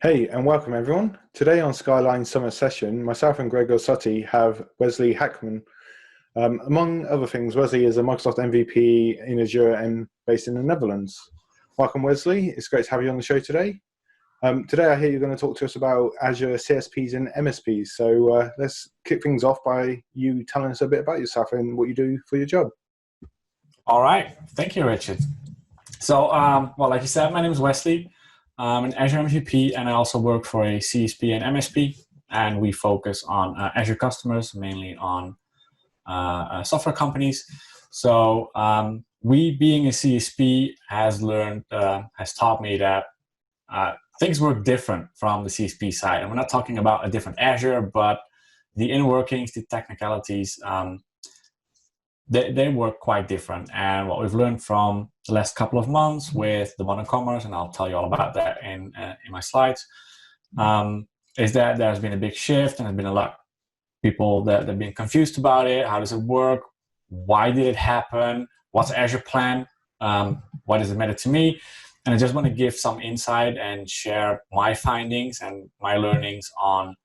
Hey, and welcome everyone. Today on Skylines Summer Session, myself and Gregor Suttie have Wesley Haakman. Among other things, Wesley is a Microsoft MVP in Azure and based in the Netherlands. Welcome, Wesley. It's great to have you on the show today. Today, I hear you're going to talk to us about Azure CSPs and MSPs. So let's kick things off by you telling us a bit about yourself and what you do for your job. All right. Thank you, Richard. So, well, like you said, my name is Wesley. I'm an Azure MVP, and I also work for a CSP and MSP, and we focus on Azure customers, mainly on software companies. So we, being a CSP, has taught me that things work different from the CSP side. And we're not talking about a different Azure, but the inner workings, the technicalities, they work quite different. And what we've learned from the last couple of months with the modern commerce, and I'll tell you all about that in my slides, is that there's been a big shift, and there's been a lot of people that have been confused about it. How does it work? Why did it happen? What's Azure Plan? What does it matter to me? And I just want to give some insight and share my findings and my learnings on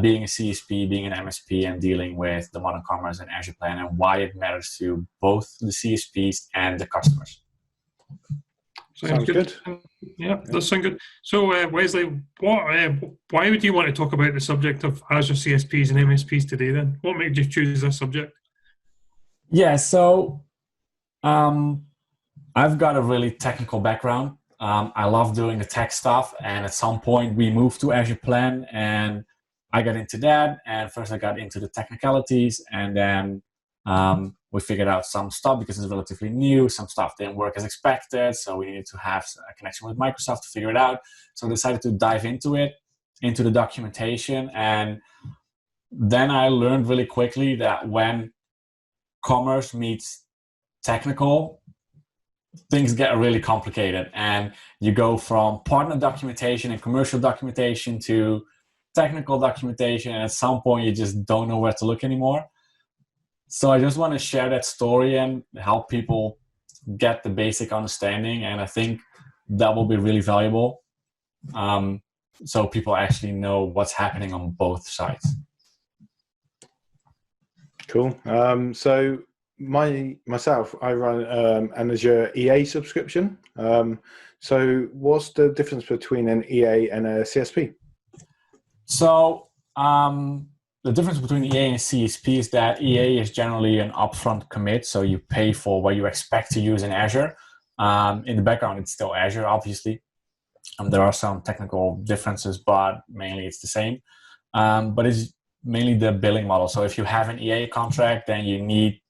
being a CSP, being an MSP, and dealing with the modern commerce and Azure Plan, and why it matters to both the CSPs and the customers. Sounds good. Yeah, that sounds good. So, Wesley, why would you want to talk about the subject of Azure CSPs and MSPs today then? What made you choose this subject? Yeah, so I've got a really technical background. I love doing the tech stuff, and at some point we moved to Azure Plan, and I got into that. And first I got into the technicalities, and then we figured out some stuff because it's relatively new. Some stuff didn't work as expected, so we needed to have a connection with Microsoft to figure it out. So I decided to dive into it, into the documentation, and then I learned really quickly that when commerce meets technical, things get really complicated, and you go from partner documentation and commercial documentation to technical documentation, and at some point you just don't know where to look anymore. So I just want to share that story and help people get the basic understanding, and I think that will be really valuable, so people actually know what's happening on both sides. Cool. So myself, I run an Azure EA subscription. So what's the difference between an EA and a CSP? So the difference between EA and CSP is that EA is generally an upfront commit, so you pay for what you expect to use in Azure. In the background, it's still Azure, obviously. There are some technical differences, but mainly it's the same. But it's mainly the billing model. So if you have an EA contract, then you need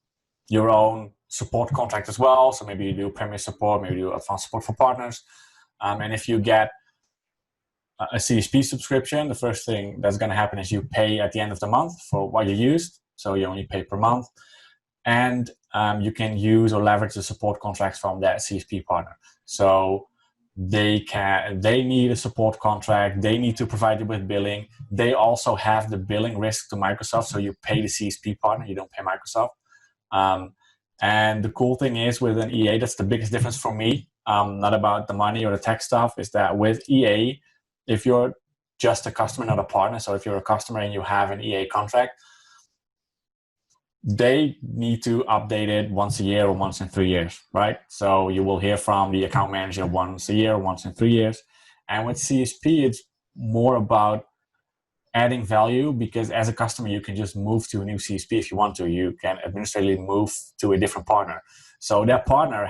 your own support contract as well. So maybe you do Premier support, maybe you do advanced support for partners. And if you get a CSP subscription, the first thing that's going to happen is you pay at the end of the month for what you used. So you only pay per month. And you can use or leverage the support contracts from that CSP partner. So they need a support contract. They need to provide you with billing. They also have the billing risk to Microsoft. So you pay the CSP partner, you don't pay Microsoft. And the cool thing is with an EA, that's the biggest difference for me, not about the money or the tech stuff, is that with EA, if you're just a customer, not a partner, so if you're a customer and you have an EA contract, they need to update it once a year or once in 3 years, right? So you will hear from the account manager once a year, once in 3 years. And with CSP, it's more about adding value, because as a customer, you can just move to a new CSP if you want to. You can administratively move to a different partner. So that partner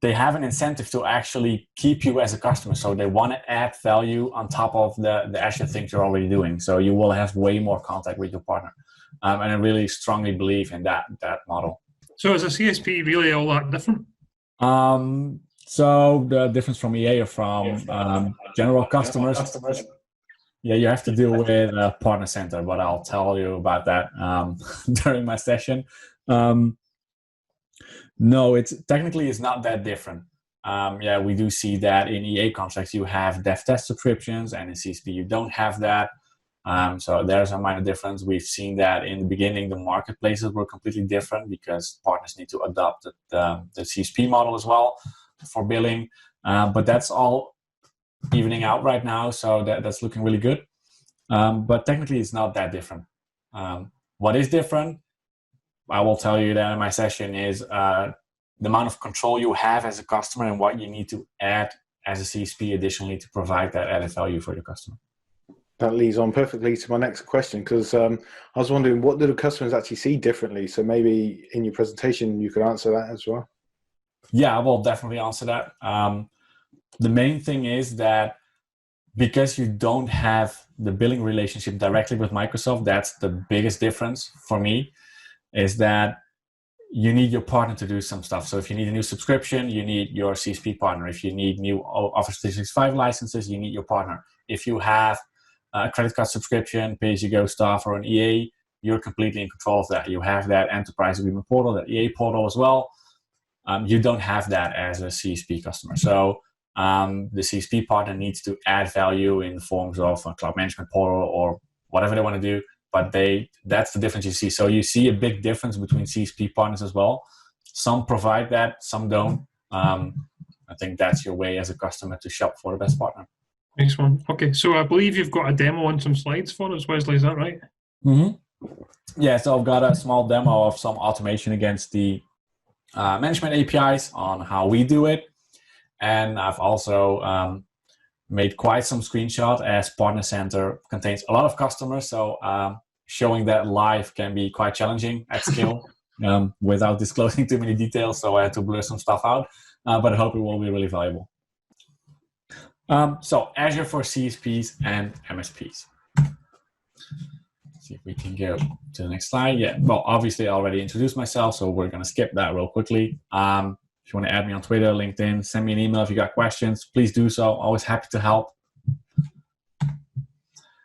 they have an incentive to actually keep you as a customer. So they want to add value on top of the Azure things you're already doing. So you will have way more contact with your partner. And I really strongly believe in that model. So is a CSP really all that different? So the difference from EA or from general customers, yeah, you have to deal with a partner center, but I'll tell you about that during my session. No, it's not that different. Yeah, we do see that in EA contracts you have dev test subscriptions, and in CSP you don't have that. So there's a minor difference. We've seen that in the beginning the marketplaces were completely different because partners need to adopt the CSP model as well for billing. But that's all evening out right now, so that's looking really good. But technically, it's not that different. What is different, I will tell you that in my session, is the amount of control you have as a customer and what you need to add as a CSP additionally to provide that added value for your customer. That leads on perfectly to my next question, because I was wondering, what do the customers actually see differently? So maybe in your presentation, you could answer that as well. Yeah, I will definitely answer that. The main thing is that because you don't have the billing relationship directly with Microsoft, that's the biggest difference for me, is that you need your partner to do some stuff. So if you need a new subscription, you need your CSP partner. If you need new Office 365 licenses, you need your partner. If you have a credit card subscription, pay-as-you-go stuff, or an EA, you're completely in control of that. You have that enterprise agreement portal, that EA portal as well. You don't have that as a CSP customer. So the CSP partner needs to add value in the forms of a cloud management portal or whatever they want to do. But that's the difference you see. So you see a big difference between CSP partners as well. Some provide that, some don't. I think that's your way as a customer to shop for the best partner. Nice one. Okay, so I believe you've got a demo and some slides for us, Wesley, is that right? Mm-hmm. Yeah, so I've got a small demo of some automation against the management APIs on how we do it. And I've also made quite some screenshots, as Partner Center contains a lot of customers. So showing that live can be quite challenging at scale without disclosing too many details. So I had to blur some stuff out, but I hope it will be really valuable. So Azure for CSPs and MSPs. Let's see if we can go to the next slide. Yeah, well, obviously I already introduced myself, so we're going to skip that real quickly. If you want to add me on Twitter, LinkedIn, send me an email if you got questions. Please do so. Always happy to help.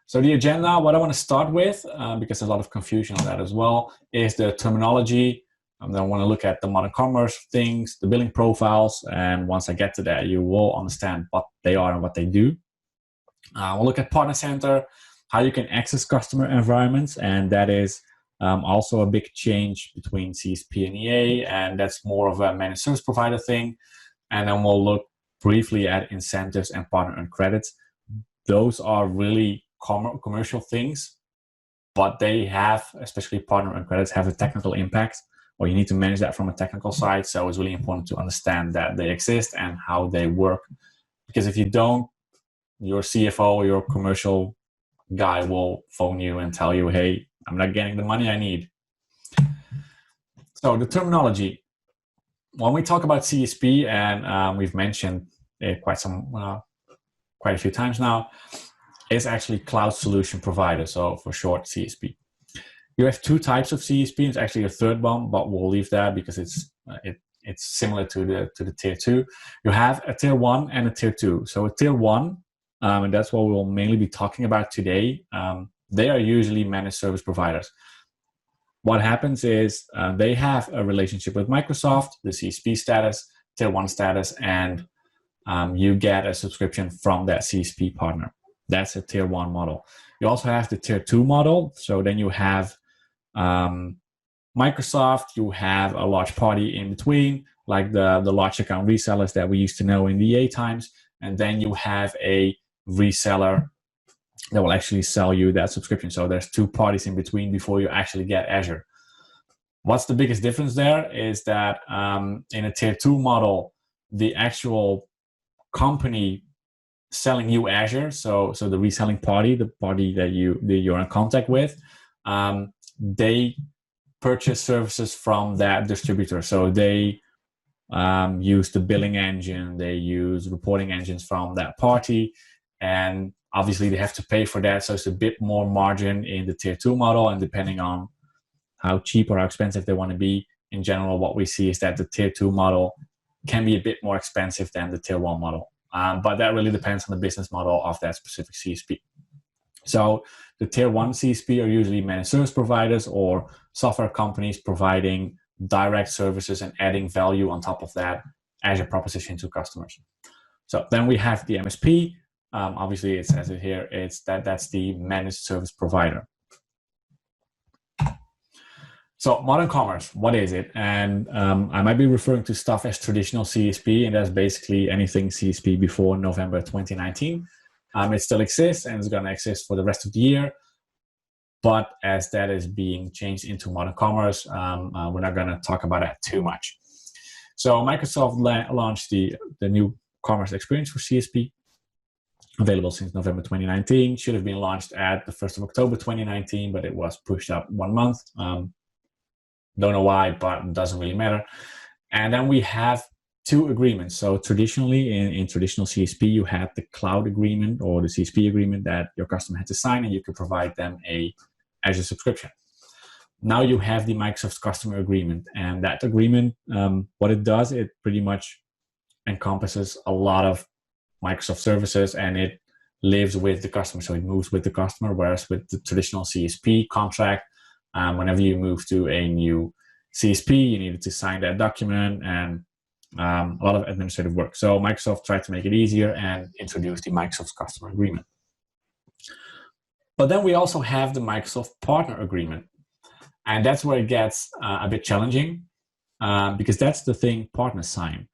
So the agenda, what I want to start with, because there's a lot of confusion on that as well, is the terminology. Then I want to look at the modern commerce things, the billing profiles, and once I get to that, you will understand what they are and what they do. We'll look at Partner Center, how you can access customer environments, and that is also a big change between CSP and EA, and that's more of a managed service provider thing. And then we'll look briefly at incentives and partner earned credits. Those are really commercial things, but they have, especially partner earned credits, have a technical impact, or you need to manage that from a technical side. So it's really important to understand that they exist and how they work. Because if you don't, your CFO or your commercial guy will phone you and tell you, hey, I'm not getting the money I need. So the terminology, when we talk about CSP, and we've mentioned it quite a few times now, is actually cloud solution provider. So for short, CSP. You have two types of CSP. It's actually a third one, but we'll leave that because it's similar to the tier 2. You have a tier 1 and a tier 2. So a tier 1, and that's what we'll mainly be talking about today. They are usually managed service providers. What happens is they have a relationship with Microsoft, the CSP status, tier 1 status, and you get a subscription from that CSP partner. That's a tier 1 model. You also have the tier 2 model. So then you have Microsoft, you have a large party in between, like the large account resellers that we used to know in the EA times. And then you have a reseller that will actually sell you that subscription. So there's two parties in between before you actually get Azure. What's the biggest difference there is that in a tier 2 model, the actual company selling you Azure, so the reselling party, the party that you're in contact with, they purchase services from that distributor. So they use the billing engine, they use reporting engines from that party, and obviously they have to pay for that. So it's a bit more margin in the tier 2 model, and depending on how cheap or how expensive they want to be, in general, what we see is that the tier 2 model can be a bit more expensive than the tier 1 model. But that really depends on the business model of that specific CSP. So the tier 1 CSP are usually managed service providers or software companies providing direct services and adding value on top of that Azure proposition to customers. So then we have the MSP. Obviously, it says it here. That's the managed service provider. So modern commerce, what is it? And I might be referring to stuff as traditional CSP, and that's basically anything CSP before November 2019. It still exists and it's going to exist for the rest of the year. But as that is being changed into modern commerce, we're not going to talk about that too much. So Microsoft launched the new commerce experience for CSP, available since November 2019. Should have been launched at the 1st of October 2019, but it was pushed up 1 month. Don't know why, but it doesn't really matter. And then we have 2 agreements. So traditionally, in traditional CSP, you had the cloud agreement or the CSP agreement that your customer had to sign, and you could provide them a Azure subscription. Now you have the Microsoft customer agreement, and that agreement, what it does, it pretty much encompasses a lot of Microsoft services, and it lives with the customer. So it moves with the customer, whereas with the traditional CSP contract, whenever you move to a new CSP, you needed to sign that document and a lot of administrative work. So Microsoft tried to make it easier and introduced the Microsoft customer agreement. But then we also have the Microsoft partner agreement. And that's where it gets a bit challenging because that's the thing partners sign.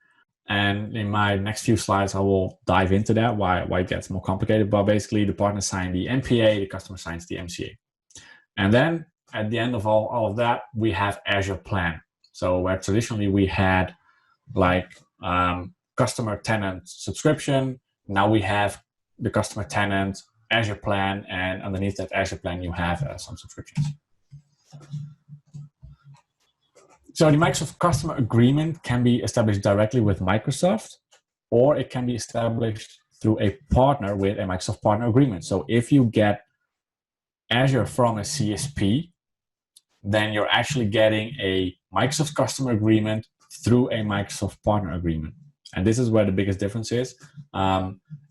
And in my next few slides, I will dive into that, why it gets more complicated. But basically, the partners sign the MPA, the customer signs the MCA. And then at the end of all of that, we have Azure Plan. So where traditionally we had like customer tenant subscription, now we have the customer tenant Azure Plan, and underneath that Azure Plan, you have some subscriptions. So the Microsoft customer agreement can be established directly with Microsoft, or it can be established through a partner with a Microsoft partner agreement. So if you get Azure from a CSP, then you're actually getting a Microsoft customer agreement through a Microsoft partner agreement. And this is where the biggest difference is.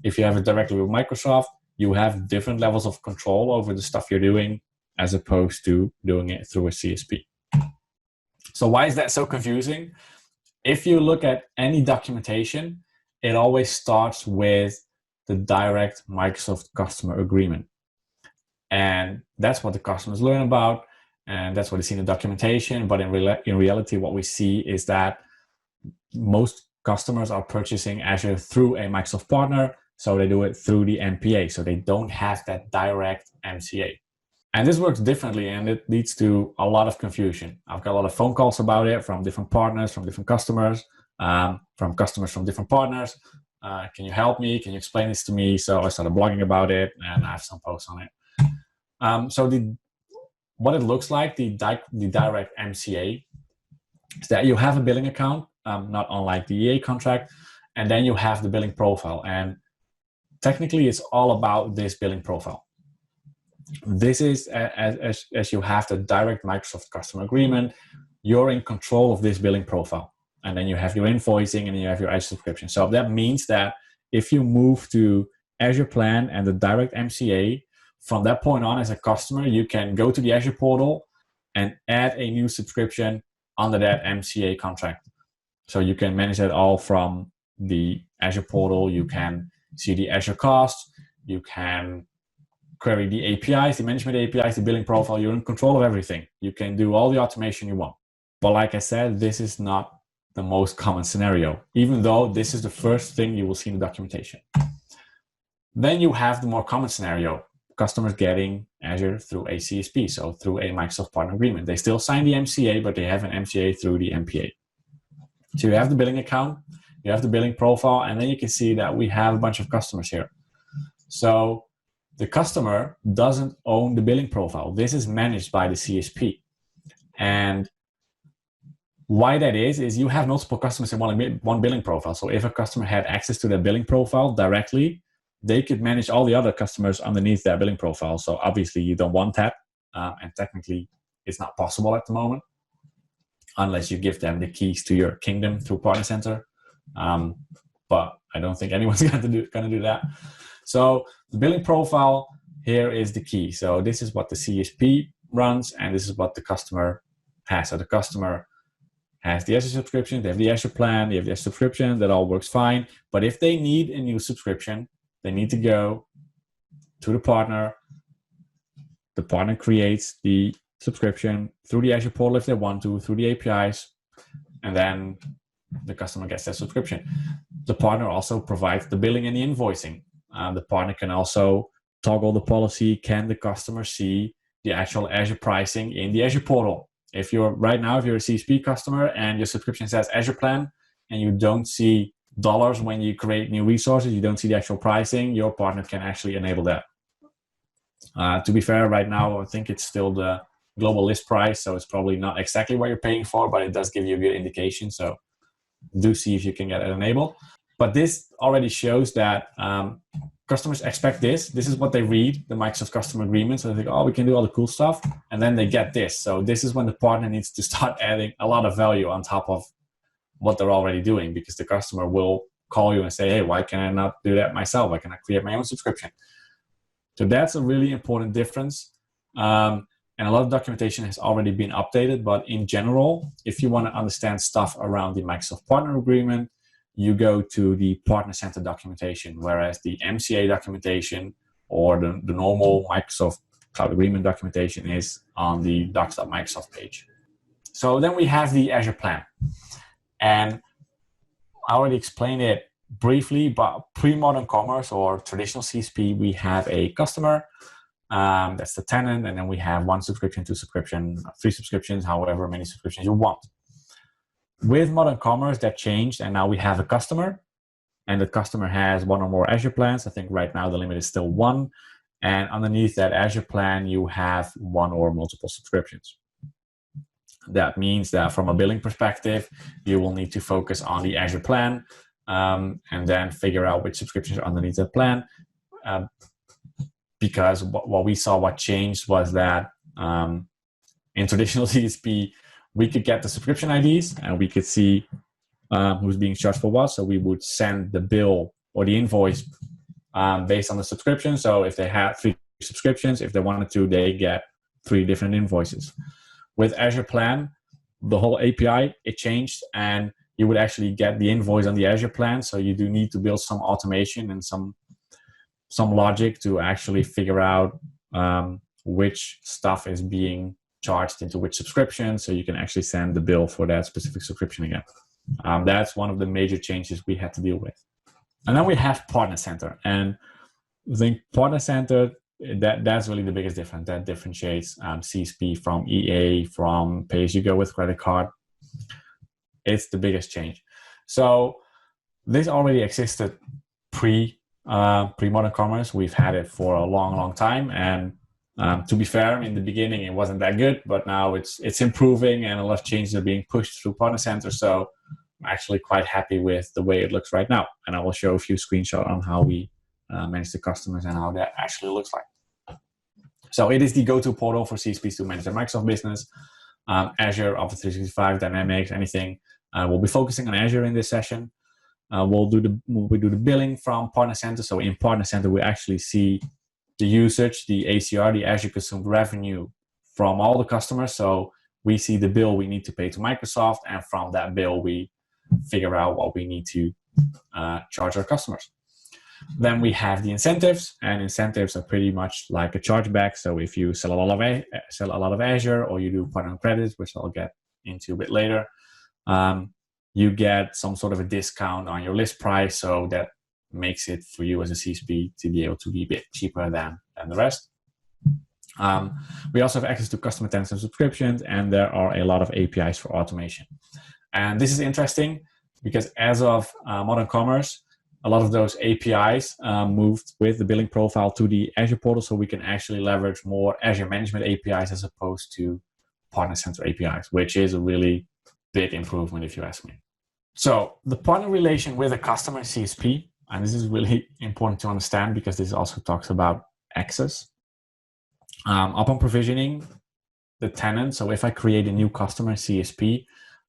If you have it directly with Microsoft, you have different levels of control over the stuff you're doing as opposed to doing it through a CSP. So why is that so confusing? If you look at any documentation, it always starts with the direct Microsoft customer agreement. And that's what the customers learn about, and that's what they see in the documentation. But in reality, what we see is that most customers are purchasing Azure through a Microsoft partner, so they do it through the MPA, so they don't have that direct MCA. And this works differently, and it leads to a lot of confusion. I've got a lot of phone calls about it from different partners, from different customers, from customers from different partners. Can you help me? Can you explain this to me? So I started blogging about it, and I have some posts on it. So what it looks like, the direct MCA, is that you have a billing account, not unlike the EA contract, and then you have the billing profile. And technically, it's all about this billing profile. This is, as you have the direct Microsoft customer agreement, you're in control of this billing profile. And then you have your invoicing and you have your Azure subscription. So that means that if you move to Azure Plan and the direct MCA, from that point on as a customer, you can go to the Azure portal and add a new subscription under that MCA contract. So you can manage that all from the Azure portal. You can see the Azure costs. You can query the APIs, the management APIs, the billing profile. You're in control of everything. You can do all the automation you want. But like I said, this is not the most common scenario, even though this is the first thing you will see in the documentation. Then you have the more common scenario, customers getting Azure through a CSP, so through a Microsoft partner agreement. They still sign the MCA, but they have an MCA through the MPA. So you have the billing account, you have the billing profile, and then you can see that we have a bunch of customers here. So the customer doesn't own the billing profile. This is managed by the CSP. And why that is you have multiple customers in one billing profile. So if a customer had access to their billing profile directly, they could manage all the other customers underneath their billing profile. So obviously you don't want that. And technically it's not possible at the moment, unless you give them the keys to your kingdom through Partner Center. But I don't think anyone's going to do that. So the billing profile here is the key. So this is what the CSP runs, and this is what the customer has. So the customer has the Azure subscription, they have the Azure Plan, they have the Azure subscription, that all works fine. But if they need a new subscription, they need to go to the partner. The partner creates the subscription through the Azure portal if they want to, through the APIs, and then the customer gets their subscription. The partner also provides the billing and the invoicing. The partner can also toggle the policy. Can the customer see the actual Azure pricing in the Azure portal? If you're a CSP customer and your subscription says Azure Plan and you don't see dollars when you create new resources, you don't see the actual pricing, your partner can actually enable that. To be fair, right now, I think it's still the global list price, so it's probably not exactly what you're paying for, but it does give you a good indication. So do see if you can get it enabled. But this already shows that customers expect this. This is what they read, the Microsoft customer agreement. So they think, oh, we can do all the cool stuff. And then they get this. So this is when the partner needs to start adding a lot of value on top of what they're already doing, because the customer will call you and say, hey, why can I not do that myself? Why can I create my own subscription? So that's a really important difference. And a lot of documentation has already been updated, but in general, if you want to understand stuff around the Microsoft Partner Agreement, you go to the Partner Center documentation, whereas the MCA documentation or the normal Microsoft Cloud Agreement documentation is on the docs.microsoft page. So then we have the Azure Plan. And I already explained it briefly, but pre-modern commerce or traditional CSP, we have a customer. That's the tenant, and then we have 1 subscription, 2 subscriptions, 3 subscriptions, however many subscriptions you want. With modern commerce, that changed, and now we have a customer, and the customer has 1 or more Azure plans. I think right now the limit is still 1, and underneath that Azure plan, you have 1 or multiple subscriptions. That means that from a billing perspective, you will need to focus on the Azure plan, and then figure out which subscriptions are underneath that plan. Because what changed was that in traditional CSP, we could get the subscription IDs and we could see who's being charged for what. So we would send the bill or the invoice based on the subscription. So if they had 3 subscriptions, if they wanted to, they get 3 different invoices. With Azure Plan, the whole API, it changed, and you would actually get the invoice on the Azure Plan. So you do need to build some automation and some logic to actually figure out which stuff is being charged into which subscription, so you can actually send the bill for that specific subscription again. That's one of the major changes we had to deal with. And then we have Partner Center. And I think Partner Center, that's really the biggest difference. That differentiates CSP from EA, from pay-as-you-go with credit card. It's the biggest change. So this already existed pre-modern commerce. We've had it for a long time, and to be fair, in the beginning it wasn't that good, but now it's improving, and a lot of changes are being pushed through Partner Center. So I'm actually quite happy with the way it looks right now, and I will show a few screenshots on how we manage the customers and how that actually looks like. So it is the go-to portal for CSPs to manage their Microsoft business. Azure, Office 365, Dynamics, anything. We'll be focusing on Azure in this session. We do the billing from Partner Center. So in Partner Center, we actually see the usage, the ACR, the Azure Consumed Revenue from all the customers. So we see the bill we need to pay to Microsoft, and from that bill, we figure out what we need to charge our customers. Then we have the incentives, and incentives are pretty much like a chargeback. So if you sell a lot of Azure, or you do partner credits, which I'll get into a bit later, you get some sort of a discount on your list price. So that makes it for you as a CSP to be able to be a bit cheaper than the rest. We also have access to customer tenants and subscriptions, and there are a lot of APIs for automation. And this is interesting because as of modern commerce, a lot of those APIs moved with the billing profile to the Azure portal, so we can actually leverage more Azure management APIs as opposed to Partner Center APIs, which is a really big improvement if you ask me. So the partner relation with a customer CSP, and this is really important to understand because this also talks about access. Upon provisioning the tenant, so if I create a new customer CSP,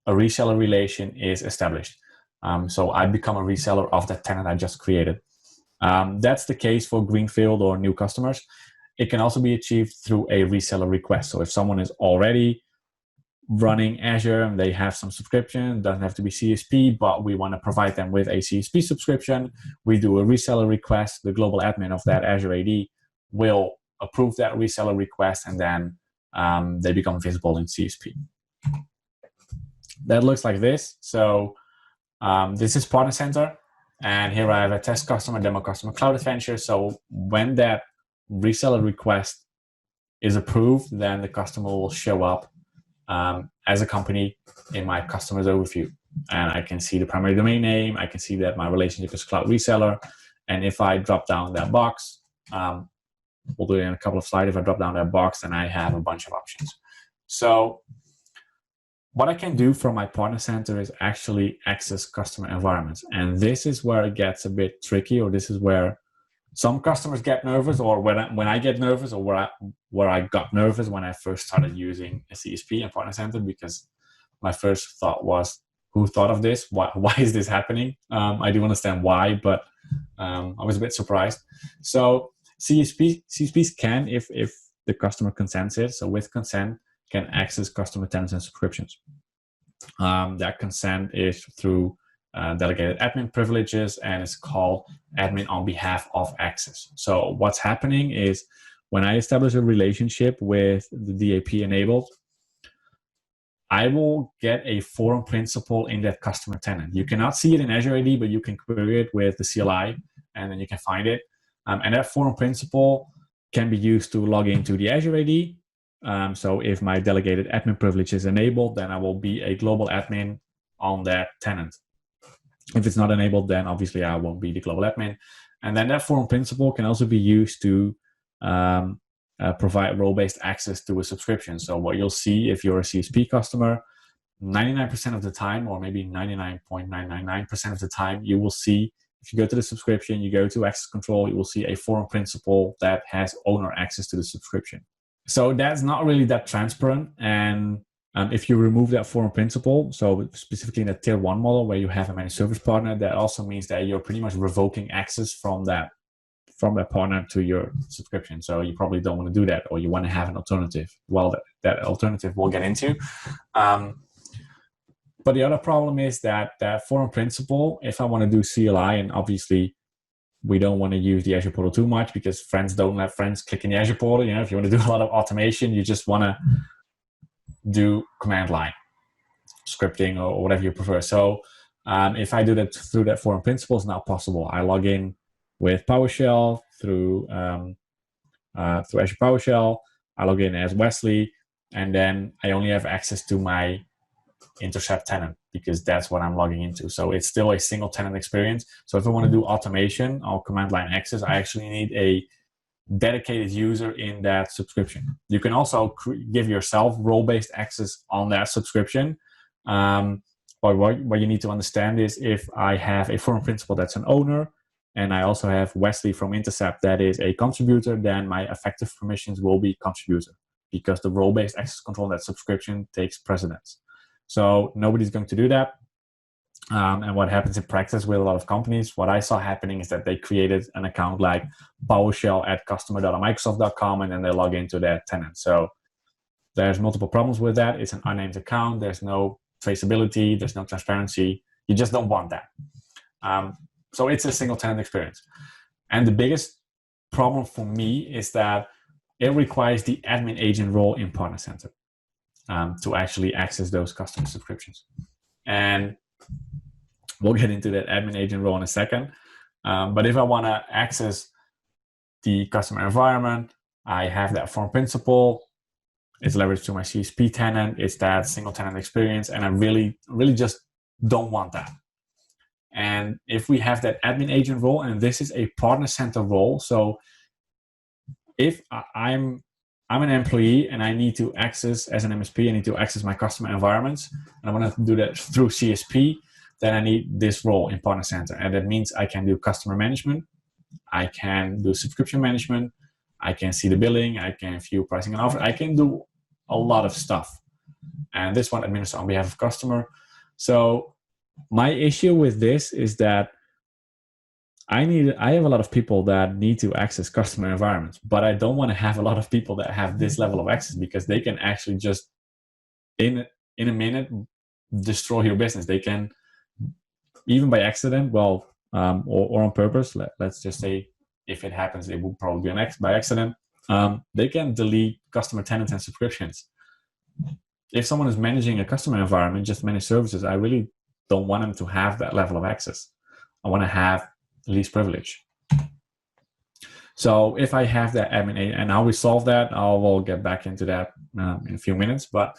a reseller relation is established. So I become a reseller of that tenant I just created. That's the case for greenfield or new customers. It can also be achieved through a reseller request. So if someone is already running Azure and they have some subscription, doesn't have to be CSP, but we want to provide them with a CSP subscription, we do a reseller request. The global admin of that Azure AD will approve that reseller request, and then they become visible in CSP. That looks like this. So this is Partner Center. And here I have a test customer, demo customer, Cloud Adventure. So when that reseller request is approved, then the customer will show up as a company in my customers overview. And I can see the primary domain name. I can see that my relationship is cloud reseller. And if I drop down that box, we'll do it in a couple of slides. If I drop down that box, then I have a bunch of options. So what I can do from my Partner Center is actually access customer environments. And this is where it gets a bit tricky, or this is where some customers get nervous, or when I get nervous, or where I got nervous when I first started using a CSP and Partner Center, because my first thought was, who thought of this? Why is this happening? I do understand why, but I was a bit surprised. So CSPs can, if the customer consents it, so with consent, can access customer tenants and subscriptions. That consent is through delegated admin privileges, and it's called admin on behalf of access. So what's happening is when I establish a relationship with the DAP enabled, I will get a forum principal in that customer tenant. You cannot see it in Azure AD, but you can query it with the CLI, and then you can find it. And that forum principal can be used to log into the Azure AD. So if my delegated admin privilege is enabled, then I will be a global admin on that tenant. If it's not enabled, then obviously I won't be the global admin. And then that forum principal can also be used to provide role-based access to a subscription. So what you'll see if you're a CSP customer, 99% of the time, or maybe 99.999% of the time, you will see, if you go to the subscription, you go to access control, you will see a forum principal that has owner access to the subscription. So that's not really that transparent. And if you remove that forum principal, so specifically in the tier 1 model where you have a managed service partner, that also means that you're pretty much revoking access from that partner to your subscription. So you probably don't want to do that, or you want to have an alternative. Well, that alternative we'll get into. But the other problem is that forum principal, if I want to do CLI, and obviously we don't want to use the Azure portal too much because friends don't let friends click in the Azure portal. You know, if you want to do a lot of automation, you just want to do command line scripting or whatever you prefer. So if I do that through that forum principal, it's not possible. I log in with PowerShell through Azure PowerShell. I log in as Wesley, and then I only have access to my intercept tenant because that's what I'm logging into. So it's still a single tenant experience. So if I want to do automation or command line access, I actually need a dedicated user in that subscription. You can also give yourself role-based access on that subscription. But what you need to understand is if I have a forum principal that's an owner, and I also have Wesley from Intercept that is a contributor, then my effective permissions will be contributor, because the role-based access control that subscription takes precedence. So nobody's going to do that. And what happens in practice with a lot of companies, what I saw happening is that they created an account like PowerShell@customer.microsoft.com, and then they log into that tenant. So there's multiple problems with that. It's an unnamed account. There's no traceability. There's no transparency. You just don't want that. So it's a single tenant experience. And the biggest problem for me is that it requires the admin agent role in Partner Center to actually access those customer subscriptions. And we'll get into that admin agent role in a second. But if I want to access the customer environment, I have that forum principal. It's leveraged to my CSP tenant. It's that single tenant experience. And I really, really just don't want that. And if we have that admin agent role, and this is a Partner Center role, so if I'm an employee and I need to access, as an MSP, I need to access my customer environments, and I want to do that through CSP, then I need this role in Partner Center. And that means I can do customer management, I can do subscription management, I can see the billing, I can view pricing and offer, I can do a lot of stuff. And this one administers on behalf of customer. So my issue with this is that I have a lot of people that need to access customer environments, but I don't want to have a lot of people that have this level of access, because they can actually just in a minute destroy your business. They can, even by accident, or on purpose. Let's just say if it happens, it will probably be by accident. they can delete customer tenants and subscriptions. If someone is managing a customer environment, just managed services, I really don't want them to have that level of access. I want to have least privilege. So if I have that admin, and how we solve that, I will get back into that in a few minutes. But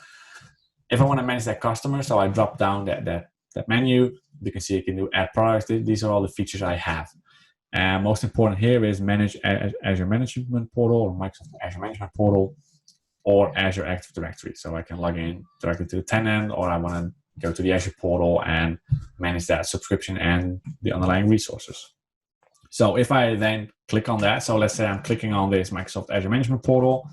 if I want to manage that customer, so I drop down that menu. You can see I can do add products. These are all the features I have. And most important here is manage Azure Management Portal or Microsoft Azure Management Portal or Azure Active Directory. So I can log in directly to the tenant, or I want to go to the Azure portal and manage that subscription and the underlying resources. So if I then click on that, so let's say I'm clicking on this Microsoft Azure Management Portal,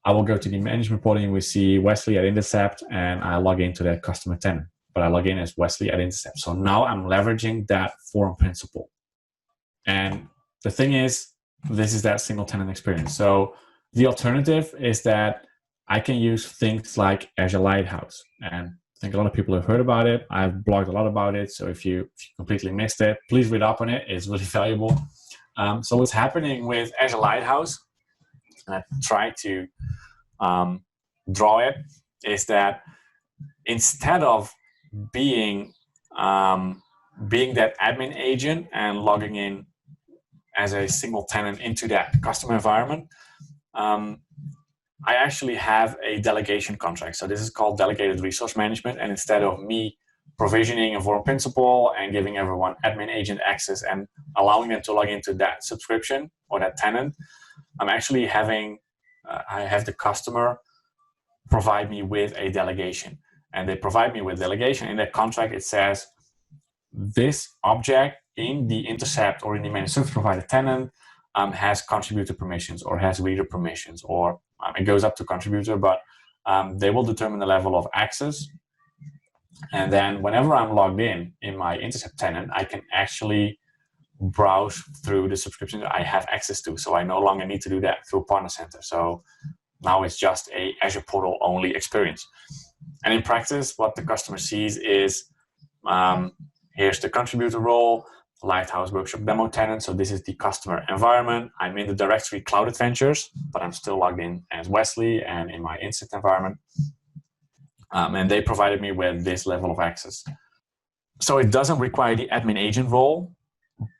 I will go to the management portal and we see Wesley at Intercept, and I log into that customer tenant, but I log in as Wesley at Intercept. So now I'm leveraging that forum principle. And the thing is, this is that single tenant experience. So the alternative is that I can use things like Azure Lighthouse. And I think a lot of people have heard about it. I've blogged a lot about it. So if you completely missed it, please read up on it. It's really valuable. So what's happening with Azure Lighthouse, and I try to draw it, is that instead of being that admin agent and logging in as a single tenant into that customer environment, I actually have a delegation contract. So this is called Delegated Resource Management. And instead of me provisioning a forum principal and giving everyone admin agent access and allowing them to log into that subscription or that tenant, I'm actually having, I have the customer provide me with a delegation. And they provide me with delegation. In that contract, it says this object in the Intercept or in the managed service provider tenant has contributor permissions or has reader permissions, or it goes up to contributor, but they will determine the level of access. And then whenever I'm logged in my Intercept tenant, I can actually browse through the subscriptions I have access to. So I no longer need to do that through Partner Center. So now it's just a Azure portal only experience. And in practice, what the customer sees is here's the contributor role, Lighthouse Workshop Demo tenant. So this is the customer environment. I'm in the directory Cloud Adventures, but I'm still logged in as Wesley and in my Instant environment. And they provided me with this level of access. So it doesn't require the admin agent role,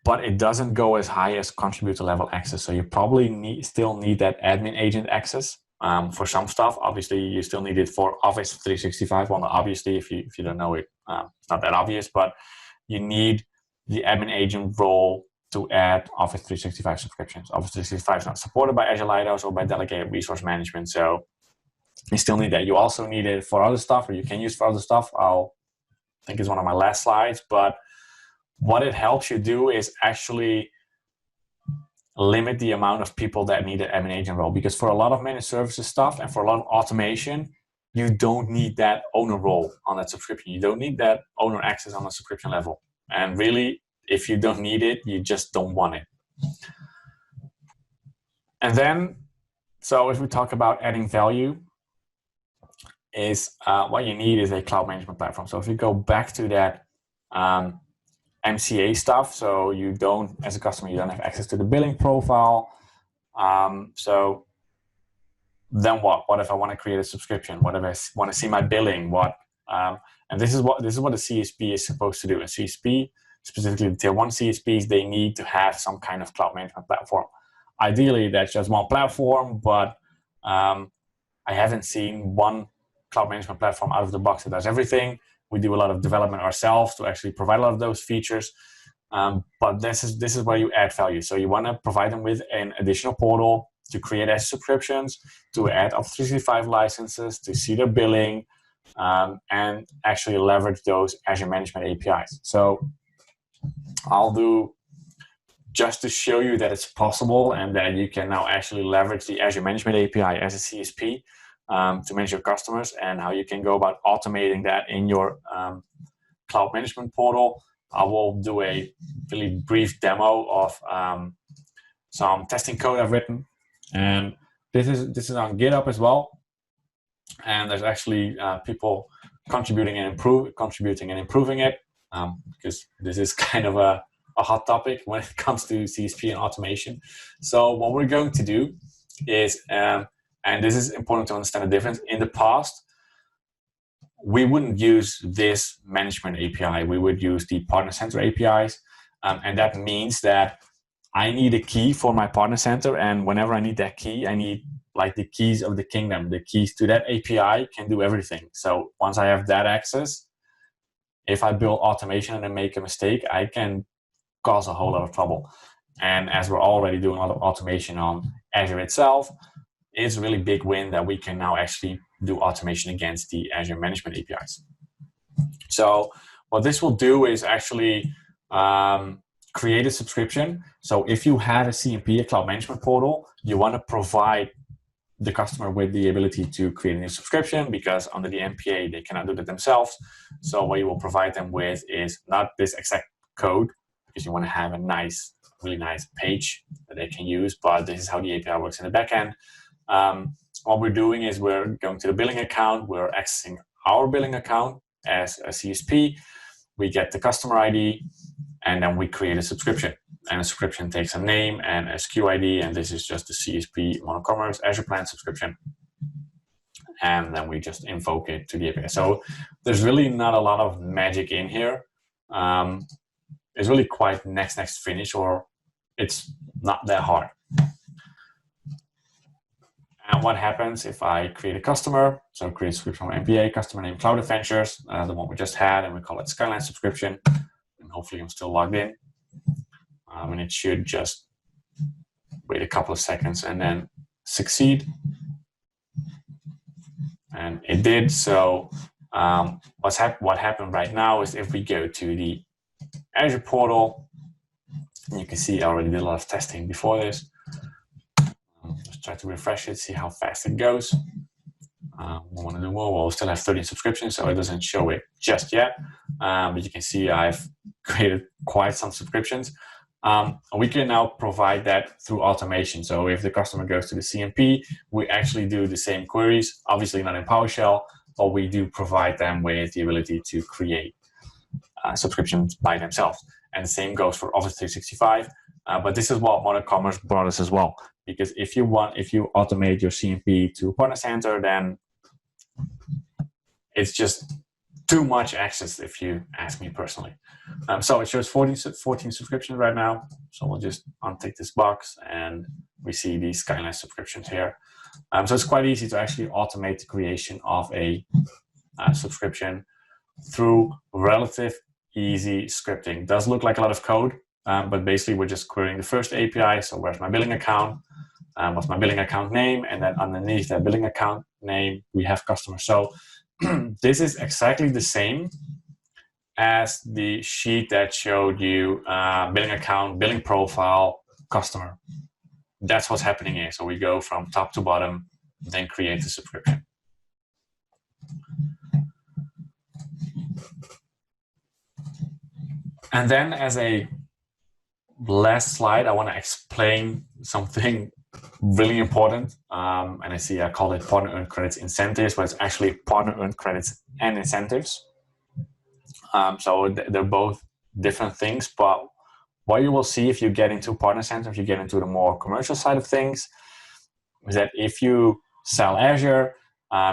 but it doesn't go as high as contributor level access. So you probably still need that admin agent access for some stuff. Obviously, you still need it for Office 365. Well, obviously, if you don't know it, it's not that obvious, but you need the admin agent role to add Office 365 subscriptions. Office 365 is not supported by Azure Lighthouse or by Delegated Resource Management, so you still need that. You also need it for other stuff, or you can use for other stuff. I think it's one of my last slides, but what it helps you do is actually limit the amount of people that need an admin agent role, because for a lot of managed services stuff and for a lot of automation, you don't need that owner role on that subscription. You don't need that owner access on the subscription level. And really, if you don't need it, you just don't want it. And then, so if we talk about adding value, is what you need is a cloud management platform. So if you go back to that MCA stuff, so you don't, as a customer, you don't have access to the billing profile. So then what? What if I want to create a subscription? What if I want to see my billing? And this is what the CSP is supposed to do. A CSP, specifically the tier 1 CSPs, they need to have some kind of cloud management platform. Ideally, that's just one platform, but I haven't seen one cloud management platform out of the box that does everything. We do a lot of development ourselves to actually provide a lot of those features. But this is where you add value. So you want to provide them with an additional portal to create Azure subscriptions, to add Office 365 licenses, to see their billing, and actually leverage those Azure Management APIs. So I'll do, just to show you that it's possible and that you can now actually leverage the Azure Management API as a CSP to manage your customers, and how you can go about automating that in your cloud management portal. I will do a really brief demo of some testing code I've written, and this is on GitHub as well. And there's actually people contributing and improving it, because this is kind of a a hot topic when it comes to CSP and automation. So what we're going to do is, and this is important to understand the difference. In the past, we wouldn't use this management API. We would use the Partner Center APIs. And that means that I need a key for my Partner Center. And whenever I need that key, I need like the keys of the kingdom. The keys to that API can do everything. So once I have that access, if I build automation and I make a mistake, I can cause a whole lot of trouble. And as we're already doing a lot of automation on Azure itself, it's a really big win that we can now actually do automation against the Azure management APIs. So what this will do is actually create a subscription. So if you have a CMP, a cloud management portal, you want to provide the customer with the ability to create a new subscription, because under the MPA, they cannot do that themselves. So what you will provide them with is not this exact code, because you want to have a nice, really nice page that they can use, but this is how the API works in the backend. What we're doing is we're going to the billing account, we're accessing our billing account as a CSP, we get the customer ID, and then we create a subscription. And a subscription takes a name and a SKU ID, and this is just the CSP Monocommerce Azure Plan subscription. And then we just invoke it to the API. So there's really not a lot of magic in here. It's really quite next finish, or it's not that hard. And what happens if I create a customer? So create a subscription from MPA, customer name Cloud Adventures, the one we just had, and we call it Skylines subscription. And hopefully I'm still logged in. And it should just wait a couple of seconds and then succeed. And it did. So what happened right now is if we go to the Azure portal, and you can see I already did a lot of testing before this. Let's try to refresh it, see how fast it goes. We want to do more. We'll still have 13 subscriptions, so it doesn't show it just yet. But you can see I've created quite some subscriptions. We can now provide that through automation. So if the customer goes to the CMP, we actually do the same queries, obviously not in PowerShell, but we do provide them with the ability to create subscriptions by themselves. And the same goes for Office 365. But this is what Monocommerce brought us as well. Because if you automate your CMP to Partner Center, then it's just too much access, if you ask me personally. So it shows 14 subscriptions right now. So we'll just untick this box and we see these Skylines subscriptions here. So it's quite easy to actually automate the creation of a subscription through relative easy scripting. It does look like a lot of code, but basically we're just querying the first API. So where's my billing account? What's my billing account name? And then underneath that billing account name, we have customer. So this is exactly the same as the sheet that showed you billing account, billing profile, customer. That's what's happening here. So we go from top to bottom, then create the subscription. And then as a last slide, I want to explain something really important. And I see I call it partner earned credits incentives, but it's actually partner earned credits and incentives. So they're both different things, but what you will see if you get into Partner Center, if you get into the more commercial side of things, is that if you sell Azure,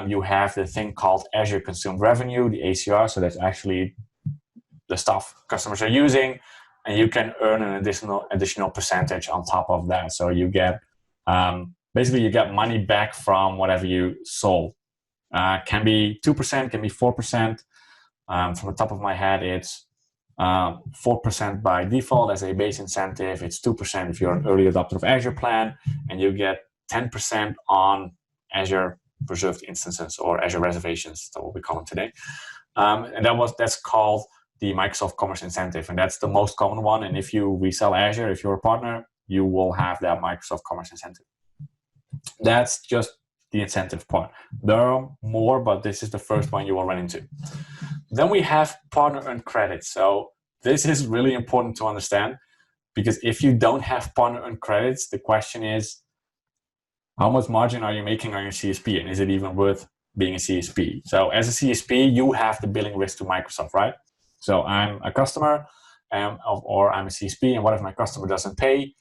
you have the thing called Azure Consumed Revenue, the ACR. So that's actually the stuff customers are using, and you can earn an additional percentage on top of that. So you get basically you get money back from whatever you sold. Can be 2%, can be 4%. From the top of my head, it's 4% by default as a base incentive. It's 2% if you're an early adopter of Azure Plan, and you get 10% on Azure Preserved Instances or Azure Reservations. That's what we call them today. And that's called the Microsoft Commerce Incentive, and that's the most common one. And if you resell Azure, if you're a partner, you will have that Microsoft Commerce Incentive. That's just the incentive part. There are more, but this is the first one you will run into. Then we have partner earned credits. So this is really important to understand, because if you don't have partner earned credits, the question is, how much margin are you making on your CSP, and is it even worth being a CSP? So as a CSP, you have the billing risk to Microsoft, right? So I'm a customer, or I'm a CSP, and what if my customer doesn't pay?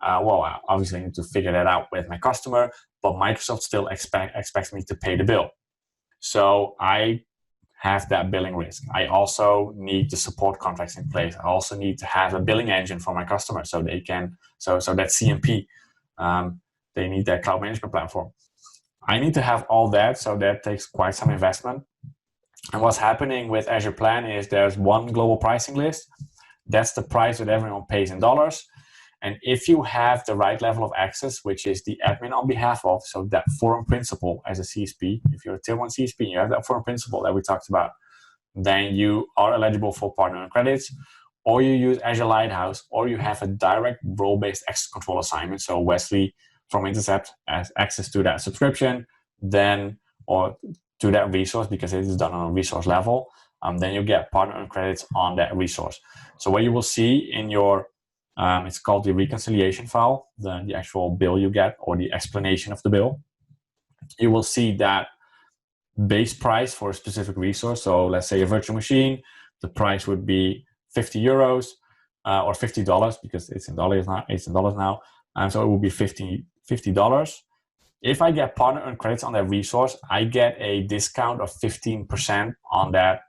Well, I obviously need to figure that out with my customer, but Microsoft still expects me to pay the bill. So I have that billing risk. I also need the support contracts in place. I also need to have a billing engine for my customers so they can, so that CMP, they need that cloud management platform. I need to have all that, so that takes quite some investment. And what's happening with Azure Plan is there's one global pricing list. That's the price that everyone pays in dollars. And if you have the right level of access, which is the admin on behalf of, so that forum principle as a CSP, if you're a tier 1 CSP, you have that forum principle that we talked about, then you are eligible for partner credits, or you use Azure Lighthouse, or you have a direct role-based access control assignment. So Wesley from Intercept has access to that subscription, then, or to that resource, because it is done on a resource level, then you get partner credits on that resource. So what you will see in your, it's called the reconciliation file, the actual bill you get, or the explanation of the bill, you will see that base price for a specific resource. So let's say a virtual machine, the price would be 50 euros or $50, because it's in dollars now. So it will be $50. If I get partner earned credits on that resource, I get a discount of 15% on that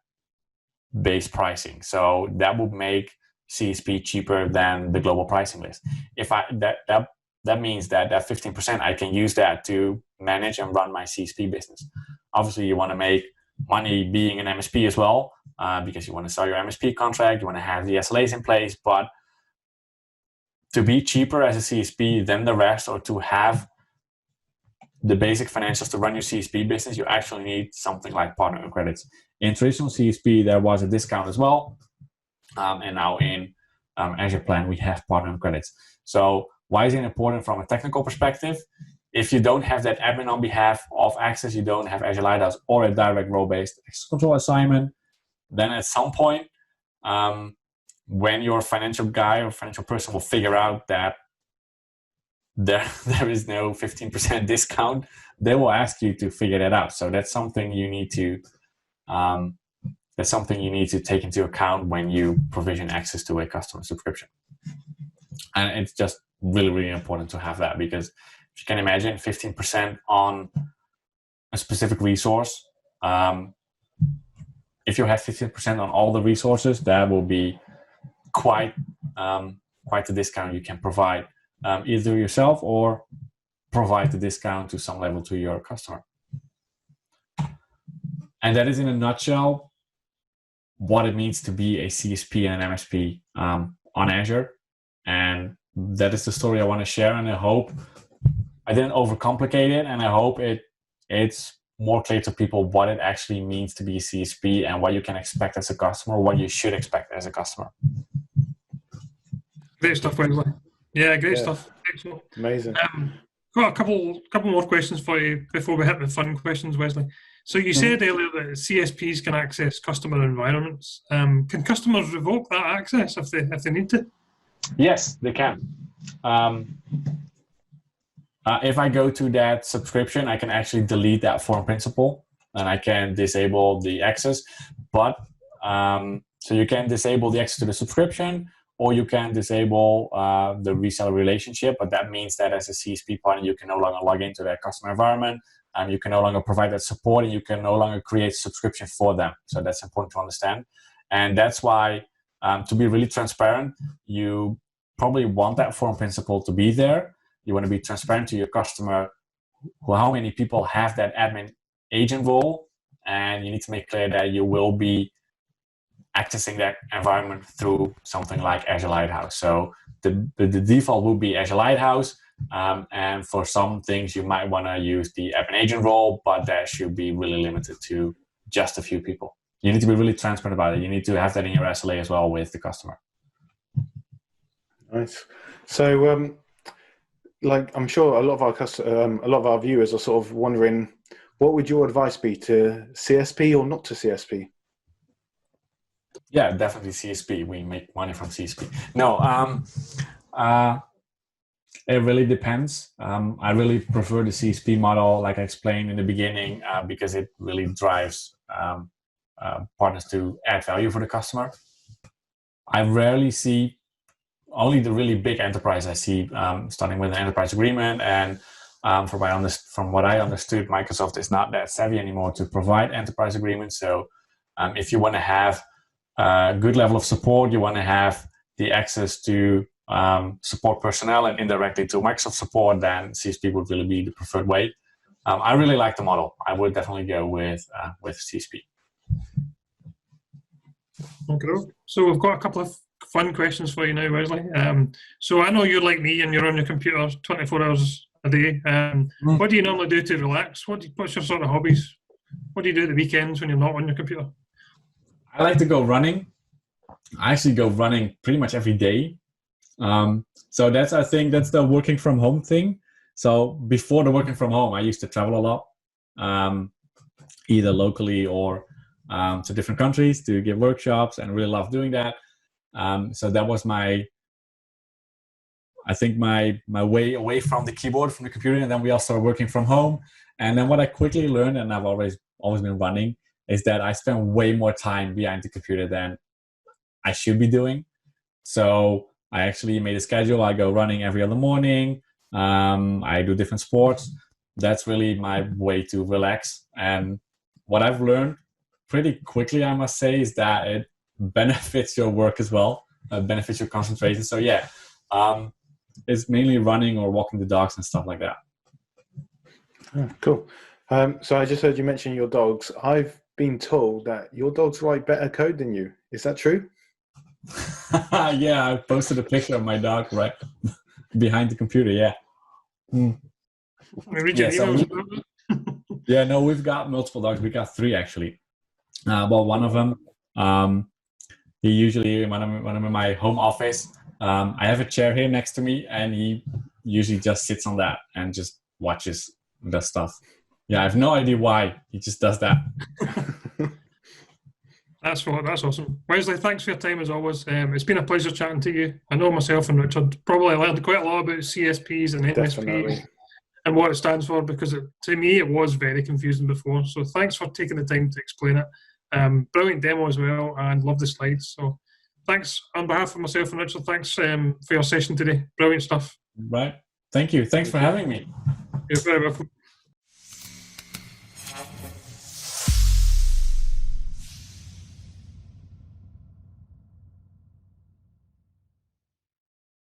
base pricing. So that would make CSP cheaper than the global pricing list. If that means that 15%, I can use that to manage and run my CSP business. Obviously, you want to make money being an MSP as well, because you want to sell your MSP contract, you want to have the SLAs in place, but to be cheaper as a CSP than the rest, or to have the basic financials to run your CSP business, you actually need something like partner credits. In traditional CSP, there was a discount as well. And now in Azure Plan, we have partner credits. So why is it important from a technical perspective? If you don't have that admin on behalf of access, you don't have Azure Lighthouse or a direct role-based access control assignment, then at some point, when your financial guy or financial person will figure out that there is no 15% discount, they will ask you to figure that out. So that's something you need to take into account when you provision access to a customer subscription. And it's just really, really important to have that, because if you can imagine 15% on a specific resource, if you have 15% on all the resources, that will be quite the discount you can provide, either yourself or provide the discount to some level to your customer. And that is, in a nutshell, what it means to be a CSP and an MSP on Azure. And that is the story I want to share. And I hope I didn't overcomplicate it. And I hope it's more clear to people what it actually means to be a CSP and what you can expect as a customer, what you should expect as a customer. Great stuff, Wesley. Yeah, great stuff. Excellent. Amazing. Got a couple more questions for you before we hit the fun questions, Wesley. So you said earlier that CSPs can access customer environments. Can customers revoke that access if they need to? Yes, they can. If I go to that subscription, I can actually delete that forum principle and I can disable the access. But so you can disable the access to the subscription, or you can disable the reseller relationship. But that means that as a CSP partner, you can no longer log into that customer environment, and you can no longer provide that support, and you can no longer create subscription for them. So that's important to understand. And that's why, to be really transparent, you probably want that forum principle to be there. You want to be transparent to your customer how many people have that admin agent role, and you need to make clear that you will be accessing that environment through something like Azure Lighthouse. So the default will be Azure Lighthouse, and for some things you might want to use the admin agent role, but that should be really limited to just a few people. You need to be really transparent about it. You need to have that in your SLA as well with the customer. Nice. So, like, I'm sure a lot of our viewers are sort of wondering, what would your advice be to CSP or not to CSP? Yeah, definitely CSP. We make money from CSP. No, it really depends. I really prefer the CSP model, like I explained in the beginning, because it really drives partners to add value for the customer. I rarely see, only the really big enterprise I see starting with an enterprise agreement. And from what I understood, Microsoft is not that savvy anymore to provide enterprise agreements. So if you want to have a good level of support, you want to have the access to support personnel and indirectly to Microsoft support, then CSP would really be the preferred way. I really like the model. I would definitely go with CSP. Okay. So we've got a couple of fun questions for you now, Wesley. So I know you're like me and you're on your computer 24 hours a day. What do you normally do to relax? What's your sort of hobbies? What do you do at the weekends when you're not on your computer? I like to go running. I actually go running pretty much every day. So I think that's the working from home thing. So before the working from home, I used to travel a lot, either locally or to different countries to give workshops, and really love doing that. So that was my way away from the keyboard, from the computer. And then we all started working from home. And then what I quickly learned, and I've always been running, is that I spend way more time behind the computer than I should be doing. So I actually made a schedule. I go running every other morning. I do different sports. That's really my way to relax. And what I've learned pretty quickly, I must say, is that it benefits your work as well, benefits your concentration. So yeah, it's mainly running or walking the dogs and stuff like that. Oh, cool. So I just heard you mention your dogs. I've been told that your dogs write better code than you. Is that true? Yeah, I posted a picture of my dog right behind the computer. Yeah. Yeah, no, we've got multiple dogs. We got 3 actually. Well, one of them, he usually, when I'm in my home office, I have a chair here next to me, and he usually just sits on that and just watches the stuff. Yeah, I have no idea why. He just does that. That's awesome. Wesley, thanks for your time as always. It's been a pleasure chatting to you. I know myself and Richard probably learned quite a lot about CSPs and MSPs. Definitely. And what it stands for, because to me it was very confusing before. So thanks for taking the time to explain it. Brilliant demo as well, and love the slides. So thanks on behalf of myself and Richard. Thanks for your session today. Brilliant stuff. Right. Thank you. Thanks for having me. You're very welcome.